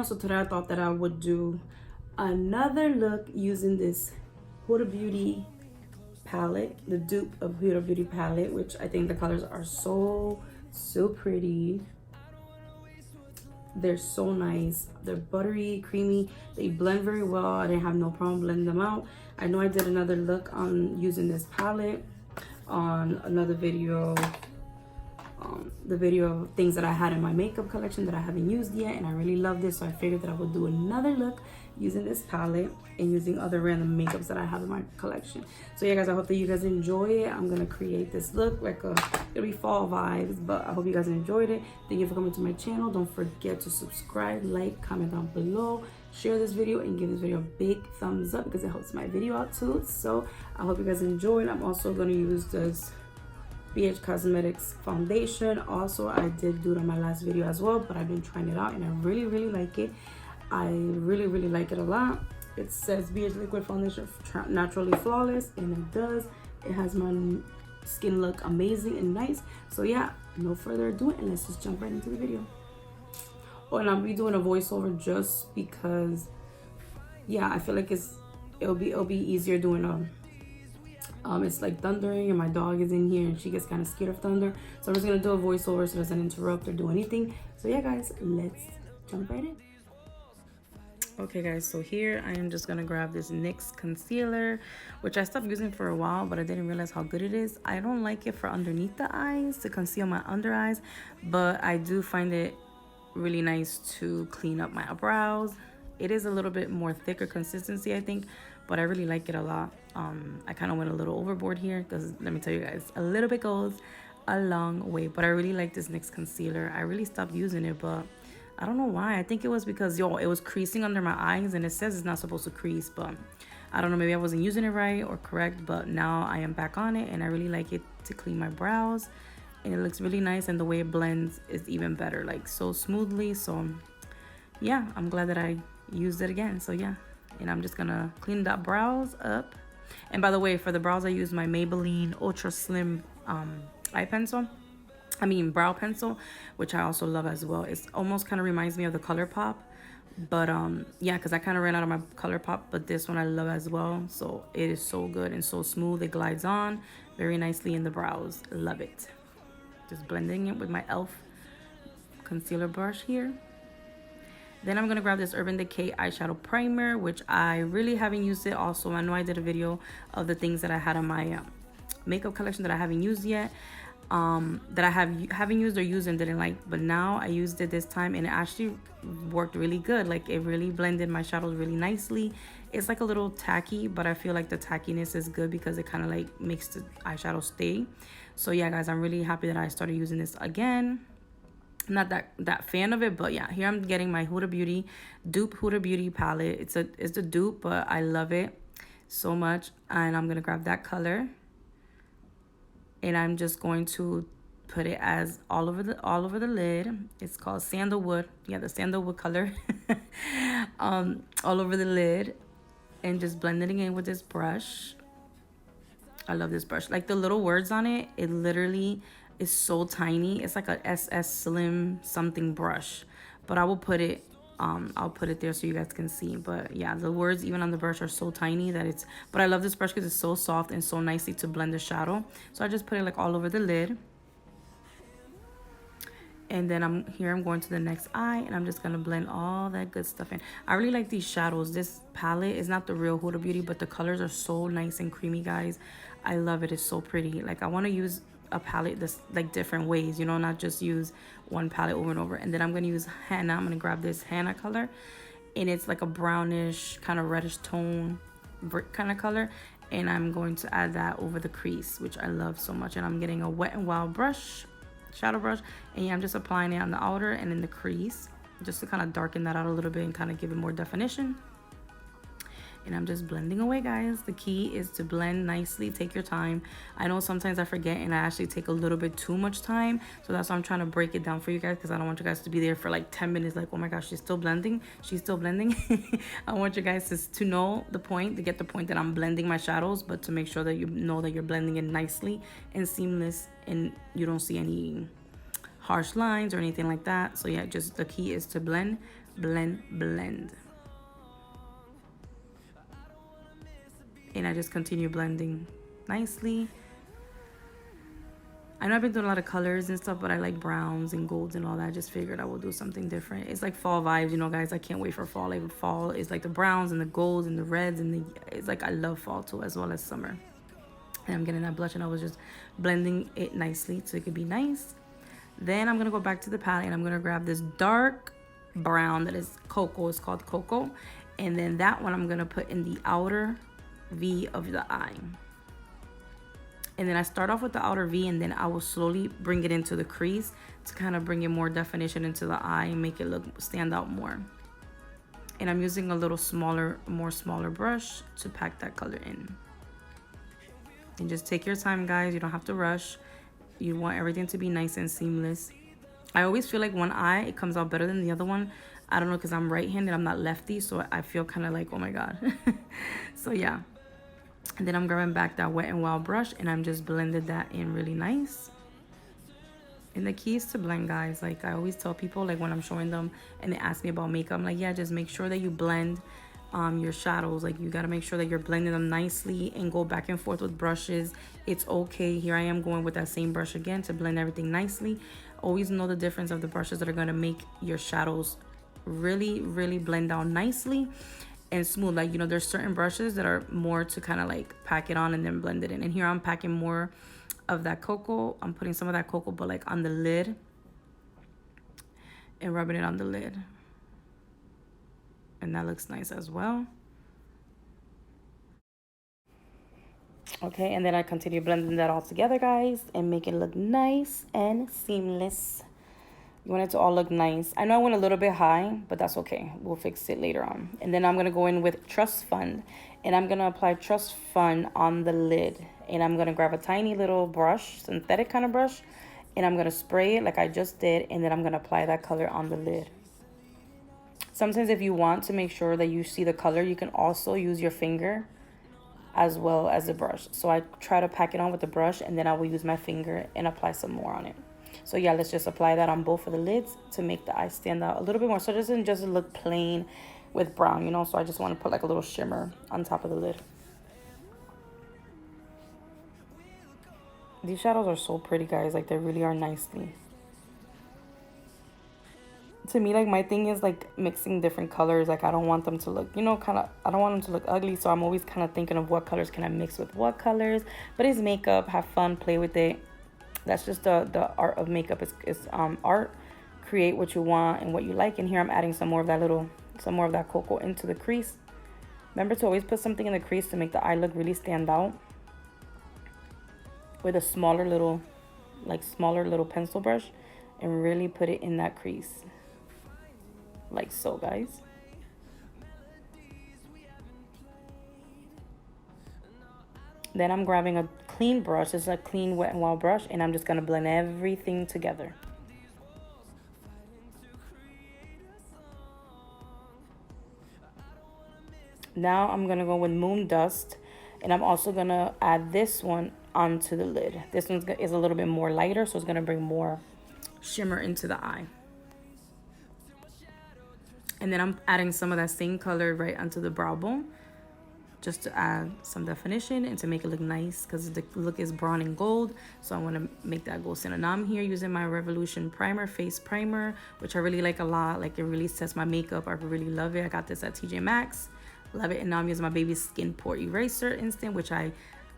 channel. So today I thought that I would do another look using this Huda Beauty palette, the dupe of Huda Beauty palette, which I think the colors are so pretty. They're so nice. They're buttery, creamy. They blend very well. I didn't have no problem blending them out. I know I did another look on using this palette on another video, the video of things that I had in my makeup collection that I haven't used yet, and I really love this, so I figured that I would do another look using this palette and using other random makeups that I have in my collection. So yeah guys, I hope that you guys enjoy it. I'm gonna create this look like it'll be fall vibes, but I hope you guys enjoyed it. Thank you for coming to my channel. Don't forget to subscribe, like, comment down below, share this video, and give this video a big thumbs up because it helps my video out too. So I hope you guys enjoyed. I'm also going to use this BH Cosmetics foundation. Also, I did do it on my last video as well, but I've been trying it out and I really like it. I really like it a lot. It says BH liquid foundation naturally flawless, and it does. It has my skin look amazing and nice. So yeah, no further ado, and let's just jump right into the video. Oh, and I'll be doing a voiceover just because, yeah, I feel like it'll be easier doing it's like thundering and my dog is in here and she gets kind of scared of thunder, so I'm just gonna do a voiceover so it doesn't interrupt or do anything. So yeah guys, let's jump right in. Okay guys, so here I am just gonna grab this NYX concealer, which I stopped using for a while, but I didn't realize how good it is. I don't like it for underneath the eyes to conceal my under eyes, but I do find it really nice to clean up my brows. It is a little bit more thicker consistency, I think, but I really like it a lot. I kind of went a little overboard here because let me tell you guys, a little bit goes a long way. But I really like this NYX concealer. I really stopped using it, but I don't know why. I think it was because it was creasing under my eyes, and it says it's not supposed to crease, but I don't know, maybe I wasn't using it right or correct. But now I am back on it and I really like it to clean my brows, and it looks really nice, and the way it blends is even better, like so smoothly. So yeah, I'm glad that I used it again. So yeah, and I'm just gonna clean that brows up. And by the way, for the brows I use my Maybelline Ultra Slim brow pencil, which I also love as well. It's almost kind of reminds me of the ColourPop, but yeah, because I kind of ran out of my ColourPop, but this one I love as well. So it is so good and so smooth. It glides on very nicely in the brows. Love it. Just blending it with my e.l.f. concealer brush here. Then I'm gonna grab this Urban Decay eyeshadow primer, which I really haven't used it. Also, I know I did a video of the things that I had on my makeup collection that I haven't used yet, that I haven't used or used and didn't like, but now I used it this time and it actually worked really good. Like, it really blended my shadows really nicely. It's like a little tacky, but I feel like the tackiness is good because it kind of like makes the eyeshadow stay. So yeah guys, I'm really happy that I started using this again. I'm not that fan of it, but yeah, here I'm getting my Huda Beauty Dupe Huda Beauty palette. It's the dupe, but I love it so much, and I'm gonna grab that color, and I'm just going to put it as all over the lid. It's called Sandalwood. Yeah, the sandalwood color. All over the lid, and just blending it in with this brush. I love this brush. Like, the little words on it, it literally is so tiny. It's like a SS Slim something brush, but I will put it I'll put it there so you guys can see. But yeah, the words even on the brush are so tiny that it's, but I love this brush because it's so soft and so nicely to blend the shadow. So I just put it like all over the lid, and then I'm going to the next eye, and I'm just gonna blend all that good stuff in. I really like these shadows. This palette is not the real Huda Beauty, but the colors are so nice and creamy, guys. I love it. It's so pretty. Like, I want to use a palette that's like different ways, you know, not just use one palette over and over. And then I'm going to use henna. I'm going to grab this henna color, and it's like a brownish kind of reddish tone brick kind of color, and I'm going to add that over the crease, which I love so much. And I'm getting a Wet n Wild brush, shadow brush, and yeah, I'm just applying it on the outer and in the crease just to kind of darken that out a little bit and kind of give it more definition. And I'm just blending away, guys. The key is to blend nicely. Take your time. I know sometimes I forget and I actually take a little bit too much time, so that's why I'm trying to break it down for you guys, because I don't want you guys to be there for like 10 minutes like, oh my gosh, she's still blending. I want you guys to know the point, to get the point that I'm blending my shadows, but to make sure that you know that you're blending it nicely and seamless and you don't see any harsh lines or anything like that. So yeah, just the key is to blend blend, blend. And I just continue blending nicely. I know I've been doing a lot of colors and stuff, but I like browns and golds and all that. I just figured I will do something different. It's like fall vibes, you know, guys. I can't wait for fall. Like fall is like the browns and the golds and the reds and it's like I love fall too, as well as summer. And I'm getting that blush and I was just blending it nicely so it could be nice. Then I'm gonna go back to the palette and I'm gonna grab this dark brown that is cocoa. It's called cocoa, and then that one I'm gonna put in the outer V of the eye. And then I start off with the outer V, and then I will slowly bring it into the crease to kind of bring in more definition into the eye and make it look stand out more. And I'm using a little smaller brush to pack that color in. And just take your time, guys. You don't have to rush. You want everything to be nice and seamless. I always feel like one eye, it comes out better than the other one. I don't know, because I'm right-handed, I'm not lefty, so I feel kind of like, oh my God. So yeah. And then I'm grabbing back that Wet n Wild brush and I'm just blended that in really nice. And the key is to blend, guys. Like I always tell people, like when I'm showing them and they ask me about makeup, I'm like, yeah, just make sure that you blend your shadows. Like you got to make sure that you're blending them nicely and go back and forth with brushes. It's okay. Here I am going with that same brush again to blend everything nicely. Always know the difference of the brushes that are going to make your shadows really, really blend down nicely and smooth. Like, you know, there's certain brushes that are more to kind of like pack it on and then blend it in. And here I'm packing more of that cocoa. I'm putting some of that cocoa, but like on the lid and rubbing it on the lid. And that looks nice as well. Okay, and then I continue blending that all together, guys, and make it look nice and seamless. You want it to all look nice. I know I went a little bit high, but that's okay. We'll fix it later on. And then I'm going to go in with Trust Fund. And I'm going to apply Trust Fund on the lid. And I'm going to grab a tiny little brush, synthetic kind of brush. And I'm going to spray it like I just did. And then I'm going to apply that color on the lid. Sometimes if you want to make sure that you see the color, you can also use your finger as well as the brush. So I try to pack it on with the brush. And then I will use my finger and apply some more on it. So yeah, let's just apply that on both of the lids to make the eye stand out a little bit more. So it doesn't just look plain with brown, you know. So I just want to put like a little shimmer on top of the lid. These shadows are so pretty, guys. Like they really are nicely. To me, like my thing is like mixing different colors. Like I don't want them to look, you know, kind of, I don't want them to look ugly. So I'm always kind of thinking of what colors can I mix with what colors. But it's makeup, have fun, play with it. That's just the art of makeup. It's art. Create what you want and what you like. And here I'm adding some more of that cocoa into the crease. Remember to always put something in the crease to make the eye look really stand out. With a smaller little pencil brush, and really put it in that crease. Like so, guys. Then I'm grabbing a clean brush. It's a clean Wet n Wild brush, and I'm just going to blend everything together. Now I'm going to go with Moon Dust, and I'm also going to add this one onto the lid. This one is a little bit more lighter, so it's going to bring more shimmer into the eye. And then I'm adding some of that same color right onto the brow bone, just to add some definition and to make it look nice, because the look is brown and gold. So I want to make that go cinnamon. I'm here using my Revolution primer, face primer, which I really like a lot. Like it really sets my makeup. I really love it. I got this at TJ Maxx. Love it. And now I'm using my baby Skin Pore Eraser Instant, which I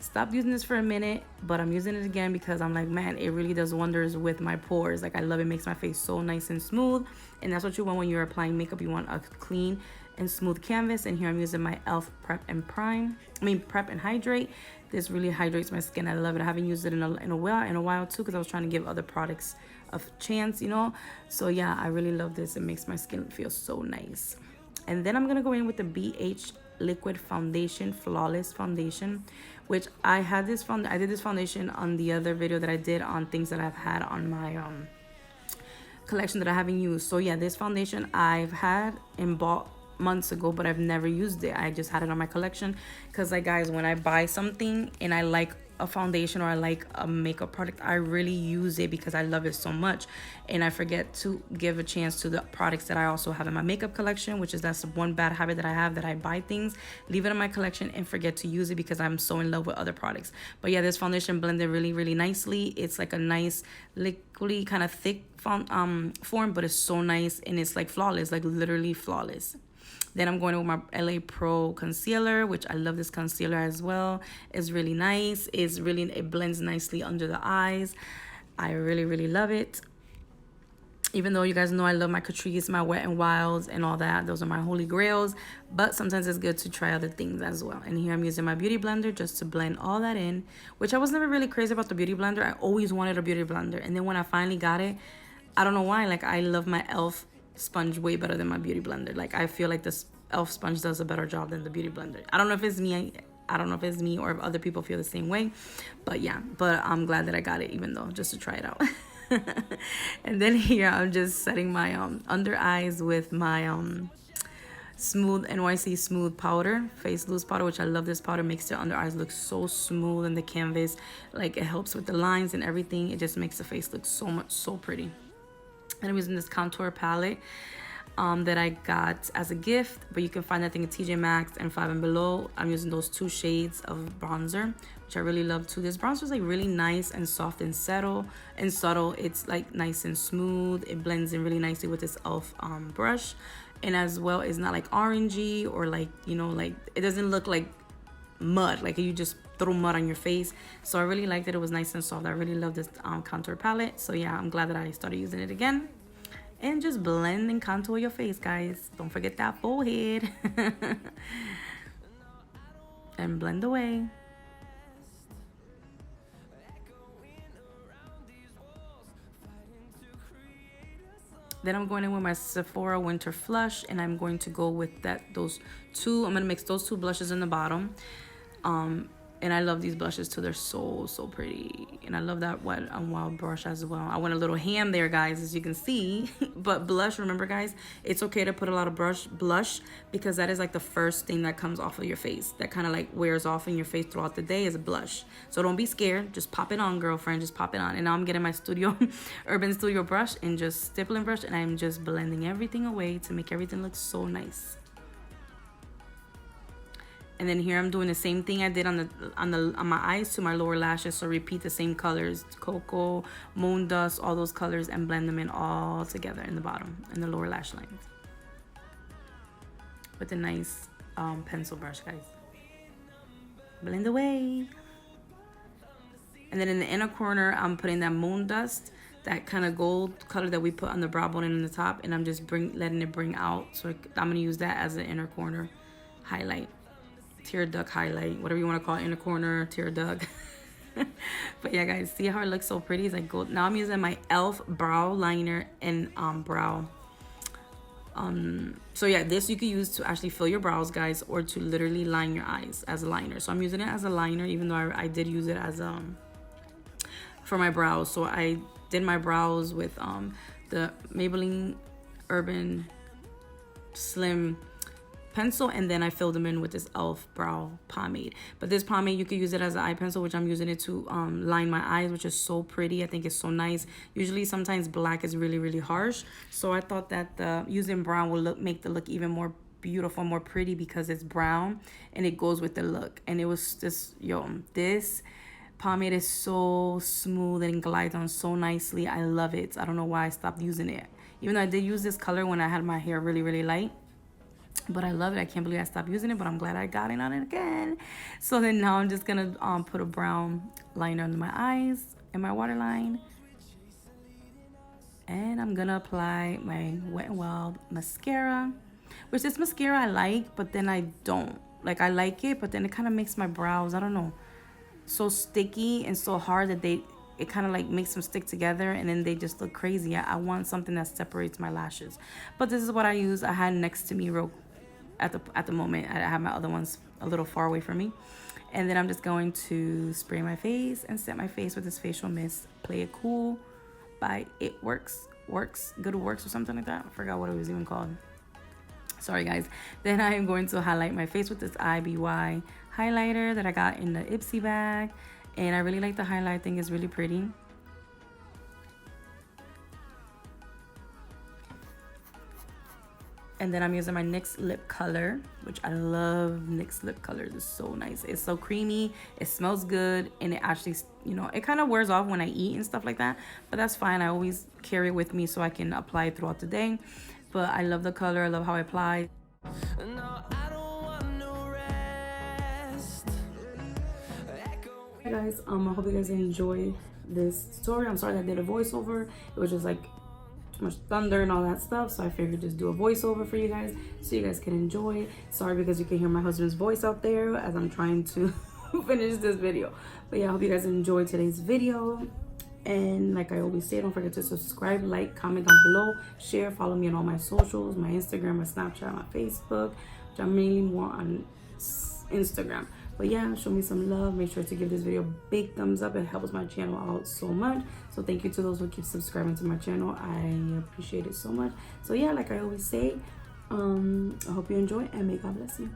stopped using this for a minute, but I'm using it again because I'm like, man, it really does wonders with my pores. Like I love it. It makes my face so nice and smooth. And that's what you want when you're applying makeup. You want a clean and smooth canvas. And here I'm using my e.l.f. Prep and Hydrate. This really hydrates my skin. I love it. I haven't used it in a while too, because I was trying to give other products a chance, you know. So yeah, I really love this. It makes my skin feel so nice. And then I'm gonna go in with the BH Liquid Foundation, Flawless Foundation, which I did this foundation on the other video that I did on things that I've had on my collection that I haven't used. So yeah, this foundation I've had and bought months ago, but I've never used it. I just had it on my collection because, like, guys, when I buy something and I like a foundation or I like a makeup product, I really use it because I love it so much, and I forget to give a chance to the products that I also have in my makeup collection, which is that's one bad habit that I have, that I buy things, leave it in my collection, and forget to use it because I'm so in love with other products. But yeah, this foundation blended really nicely. It's like a nice liquidy kind of thick form, but it's so nice, and it's like flawless, like literally flawless. Then I'm going with my LA Pro concealer, which I love this concealer as well. It's really nice. It blends nicely under the eyes. I really love it. Even though you guys know I love my Catrice, my Wet n Wilds, and all that. Those are my holy grails. But sometimes it's good to try other things as well. And here I'm using my beauty blender just to blend all that in, which I was never really crazy about the beauty blender. I always wanted a beauty blender. And then when I finally got it, I don't know why, like I love my e.l.f. sponge way better than my beauty blender. Like I feel like this e.l.f. sponge does a better job than the beauty blender. I don't know if it's me. I don't know if it's me or if other people feel the same way. But yeah, but I'm glad that I got it, even though, just to try it out. And then here I'm just setting my under eyes with my smooth NYC smooth powder, face loose powder, which I love. This powder makes the under eyes look so smooth in the canvas. Like it helps with the lines and everything. It just makes the face look so pretty. And I'm using this contour palette that I got as a gift, but you can find that thing at TJ Maxx and Five and Below. I'm using those 2 shades of bronzer, which I really love too. This bronzer is like really nice and soft and subtle. It's like nice and smooth. It blends in really nicely with this e.l.f. brush, and as well, it's not like orangey or like, you know, like it doesn't look like mud, like you just throw mud on your face. So I really liked it. It was nice and soft. I really love this contour palette. So yeah, I'm glad that I started using it again. And just blend and contour your face, guys. Don't forget that forehead. And blend away. Then I'm going in with my Sephora Winter Flush, and I'm going to go with those 2. I'm going to mix those 2 blushes in the bottom. And I love these blushes too. They're so pretty. And I love that Wet n Wild brush as well. I went a little ham there, guys, as you can see. But blush, remember, guys, it's okay to put a lot of blush because that is like the first thing that comes off of your face. That kind of like wears off in your face throughout the day is a blush. So don't be scared. Just pop it on, girlfriend. Just pop it on. And now I'm getting my Urban Studio brush and just stippling brush. And I'm just blending everything away to make everything look so nice. And then here I'm doing the same thing I did on my eyes to my lower lashes. So repeat the same colors, cocoa, moon dust, all those colors, and blend them in all together in the bottom, in the lower lash lines. With a nice pencil brush, guys. Blend away. And then in the inner corner, I'm putting that moon dust, that kind of gold color that we put on the brow bone and in the top. And I'm just letting it bring out. So I'm going to use that as an inner corner highlight. Tear duct highlight, whatever you want to call it, inner corner, tear duct. But yeah, guys, see how it looks so pretty? It's like gold. Now I'm using my e.l.f. brow liner and brow. So yeah, this you can use to actually fill your brows, guys, or to literally line your eyes as a liner. So I'm using it as a liner, even though I did use it as for my brows. So I did my brows with the Maybelline Urban Slim pencil, and then I filled them in with this e.l.f. brow pomade. But this pomade, you could use it as an eye pencil, which I'm using it to line my eyes, which is so pretty. I think it's so nice. Usually sometimes black is really harsh, so I thought that using brown will make the look even more beautiful, more pretty, because it's brown and it goes with the look. And it was just, this pomade is so smooth and glides on so nicely. I love it. I don't know why I stopped using it, even though I did use this color when I had my hair really light. But I love it. I can't believe I stopped using it, but I'm glad I got it on it again. So then now I'm just going to put a brown liner under my eyes and my waterline. And I'm going to apply my Wet n Wild mascara, which this mascara I like, but then I don't. Like, I like it, but then it kind of makes my brows, I don't know, so sticky and so hard that it kind of like makes them stick together, and then they just look crazy. I want something that separates my lashes. But this is what I use. I had next to me at the moment. I have my other ones a little far away from me. And then I'm just going to spray my face and set my face with this facial mist. Play It Cool by It Works, Good Works or something like that. I forgot what it was even called. Sorry, guys. Then I'm going to highlight my face with this IBY highlighter that I got in the Ipsy bag. And I really like the highlight. I think it's really pretty. And then I'm using my NYX lip color, which I love. NYX lip color is so nice. It's so creamy, it smells good, and it actually, you know, it kind of wears off when I eat and stuff like that, but that's fine. I always carry it with me so I can apply it throughout the day. But I love the color, I love how I apply. Hey guys, I hope you guys enjoy this tutorial. I'm sorry that I did a voiceover. It was just like too much thunder and all that stuff, so I figured just do a voiceover for you guys so you guys can enjoy it. Sorry because you can hear my husband's voice out there as I'm trying to finish this video. But yeah, I hope you guys enjoyed today's video. And like I always say, don't forget to subscribe, like, comment down below, share, follow me on all my socials, my Instagram, my Snapchat, my Facebook, which I'm mainly more on Instagram. But yeah, show me some love. Make sure to give this video a big thumbs up. It helps my channel out so much. So thank you to those who keep subscribing to my channel. I appreciate it so much. So yeah, like I always say, I hope you enjoy and may God bless you.